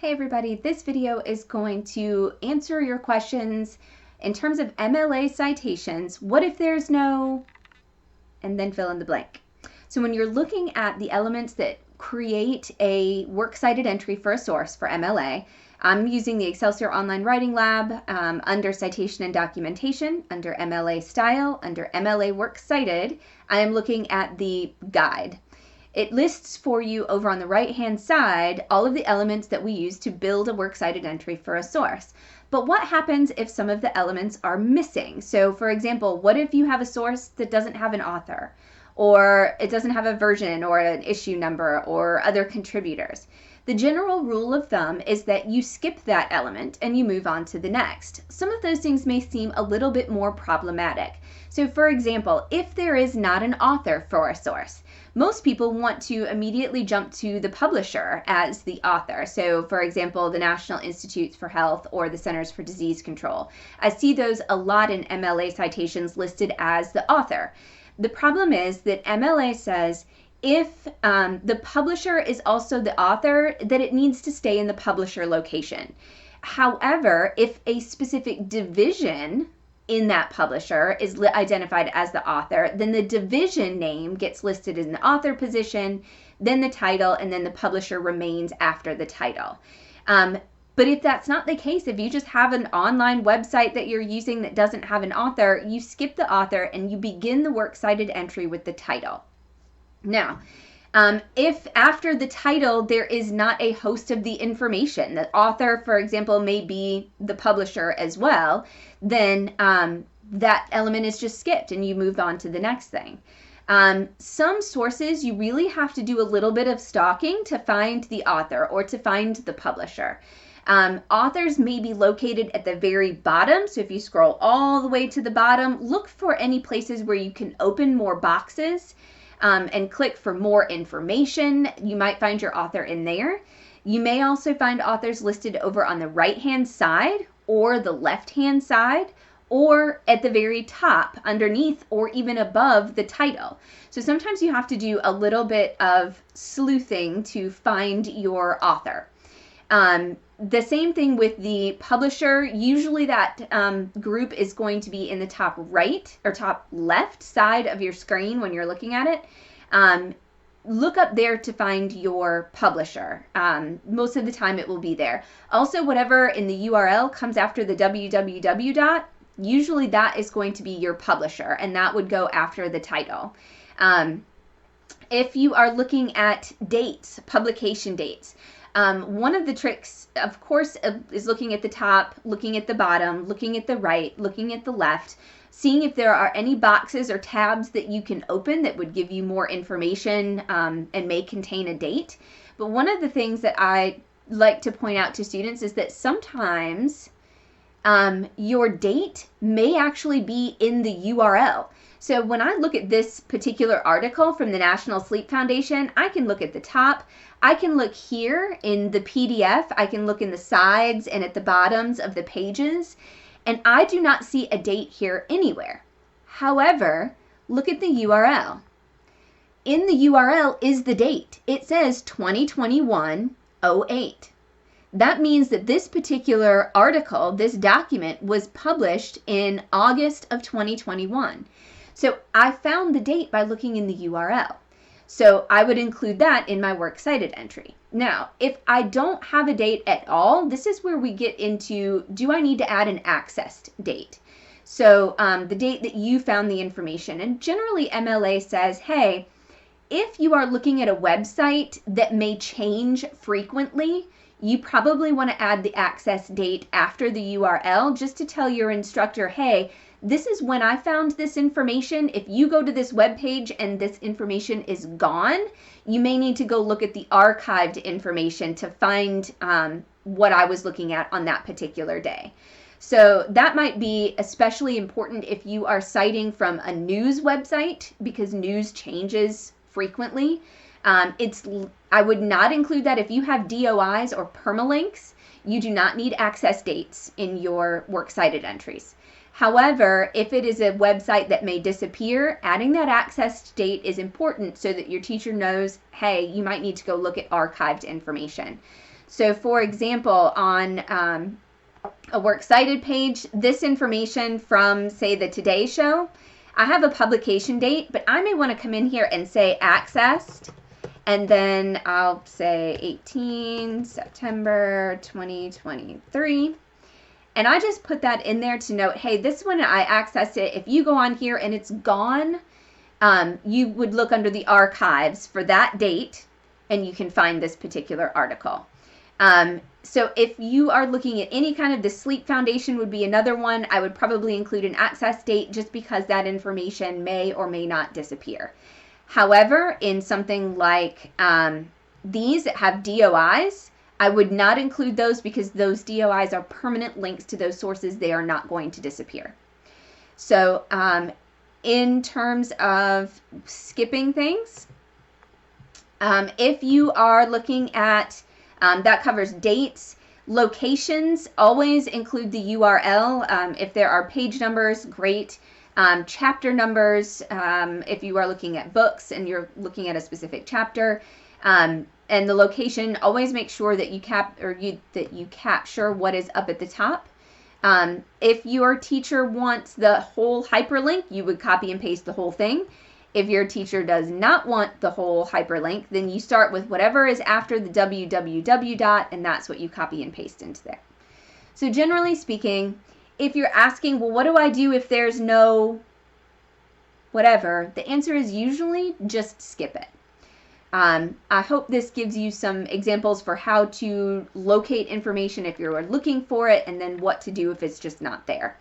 Hey everybody, this video is going to answer your questions in terms of MLA citations. What if there's no, and then fill in the blank. So when you're looking at the elements that create a works cited entry for a source for MLA, I'm using the Excelsior Online Writing Lab under Citation and Documentation, under MLA Style, under MLA Works Cited. I am looking at the guide. It lists for you over on the right-hand side all of the elements that we use to build a works cited entry for a source. But what happens if some of the elements are missing? So for example, what if you have a source that doesn't have an author, or it doesn't have a version or an issue number or other contributors? The general rule of thumb is that you skip that element and you move on to the next. Some of those things may seem a little bit more problematic. So for example, if there is not an author for a source, most people want to immediately jump to the publisher as the author. So for example, the National Institutes for Health or the Centers for Disease Control. I see those a lot in MLA citations listed as the author. The problem is that MLA says if the publisher is also the author, that it needs to stay in the publisher location. However, if a specific division in that publisher is identified as the author, then the division name gets listed in the author position, then the title, and then the publisher remains after the title. But if that's not the case, if you just have an online website that you're using that doesn't have an author, you skip the author and you begin the works cited entry with the title. Now, if after the title there is not a host of the information, the author, for example, may be the publisher as well, then that element is just skipped and you move on to the next thing. Some sources you really have to do a little bit of stalking to find the author or to find the publisher. Authors may be located at the very bottom, so if you scroll all the way to the bottom, look for any places where you can open more boxes and click for more information. You might find your author in there. You may also find authors listed over on the right-hand side or the left-hand side, or at the very top underneath or even above the title. So sometimes you have to do a little bit of sleuthing to find your author. The same thing with the publisher. Usually that group is going to be in the top right or top left side of your screen when you're looking at it. Look up there to find your publisher. Most of the time it will be there. Also, whatever in the URL comes after the www dot, usually that is going to be your publisher, and that would go after the title. If you are looking at dates, publication dates, one of the tricks, of course, is looking at the top, looking at the bottom, looking at the right, looking at the left, seeing if there are any boxes or tabs that you can open that would give you more information and may contain a date. But one of the things that I like to point out to students is that sometimes your date may actually be in the URL. So when I look at this particular article from the National Sleep Foundation, I can look at the top. I can look here in the PDF. I can look in the sides and at the bottoms of the pages, and I do not see a date here anywhere. However, look at the URL. In the URL is the date. It says 2021-08. That means that this particular article, this document, was published in August of 2021. So I found the date by looking in the URL. So I would include that in my works cited entry. Now, if I don't have a date at all, this is where we get into, do I need to add an accessed date? So the date that you found the information. And generally MLA says, hey, if you are looking at a website that may change frequently, you probably want to add the access date after the URL just to tell your instructor, hey, this is when I found this information. If you go to this web page and this information is gone, you may need to go look at the archived information to find what I was looking at on that particular day. So that might be especially important if you are citing from a news website, because news changes frequently. I would not include that if you have DOIs or permalinks. You do not need access dates in your works cited entries. However, if it is a website that may disappear, adding that access date is important so that your teacher knows, hey, you might need to go look at archived information. So for example, on a Works Cited page, this information from, say, the Today Show, I have a publication date, but I may want to come in here and say accessed, and then I'll say 18 September 2023. And I just put that in there to note, hey, this one I accessed it. If you go on here and it's gone, you would look under the archives for that date, and you can find this particular article. So if you are looking at any kind of, the Sleep Foundation would be another one. I would probably include an access date just because that information may or may not disappear. However, in something like these that have DOIs, I would not include those because those DOIs are permanent links to those sources. They are not going to disappear. So in terms of skipping things, if you are looking at, that covers dates. Locations, always include the URL. If there are page numbers, great. Chapter numbers, if you are looking at books and you're looking at a specific chapter. And the location, always make sure that you capture what is up at the top. If your teacher wants the whole hyperlink, you would copy and paste the whole thing. If your teacher does not want the whole hyperlink, then you start with whatever is after the www dot, and that's what you copy and paste into there. So generally speaking, if you're asking, well, what do I do if there's no whatever, the answer is usually just skip it. I hope this gives you some examples for how to locate information if you're looking for it, and then what to do if it's just not there.